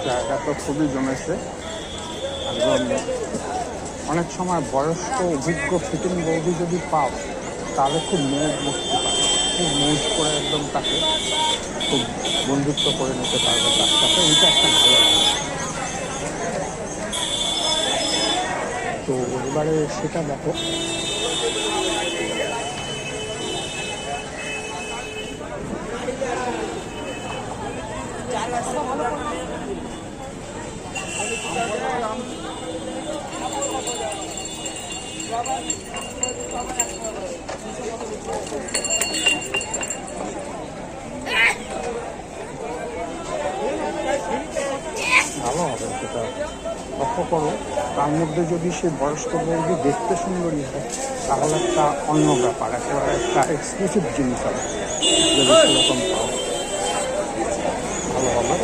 জায়গা তো খুবই জমেছে এবং অনেক সময় বয়স্ক অভিজ্ঞ ফিটিং বৌদি যদি পাও তাহলে খুব মৌজ মস্তি পাবে, খুব মৌজ করে একদম তাকে খুব বন্ধুত্ব করে নিতে পারবে তার সাথে। এইটা একটা ভালো লাগে। তো এবারে সেটা দেখো। ভালো হবে সেটা লক্ষ্য করো। তার মধ্যে যদি সে বয়স্ক বৌদি দেখতে সুন্দরী হয় তাহলে একটা অন্য ব্যাপার, একেবারে একটা এক্সক্লুসিভ জিনিস হবে। যদি সেরকম পাও ভালো হবে।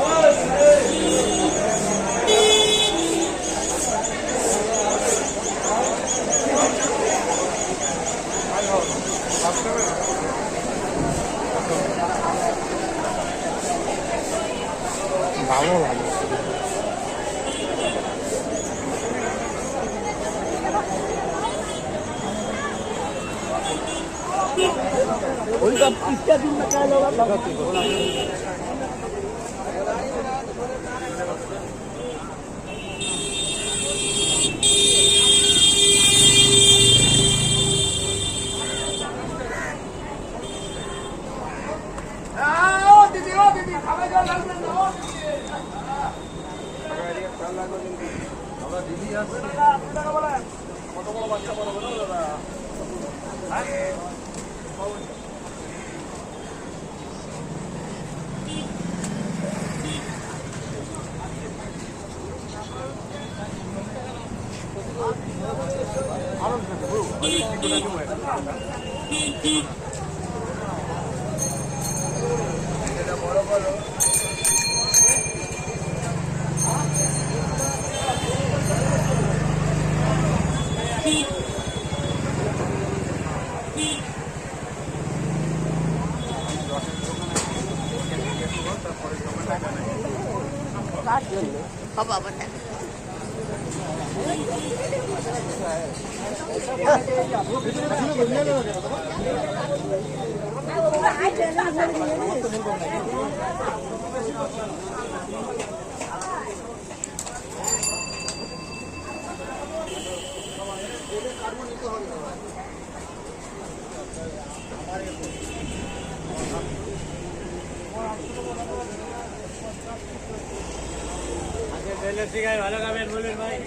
ভালো লাগে। ওইটা পিসটা দিন না চাইলে লাগাতে কত বড় বাচ্চা বড় বড় দাদা। ভালো খাবেন বলুন ভাই।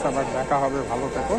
আবার দেখা হবে, ভালো থেকো।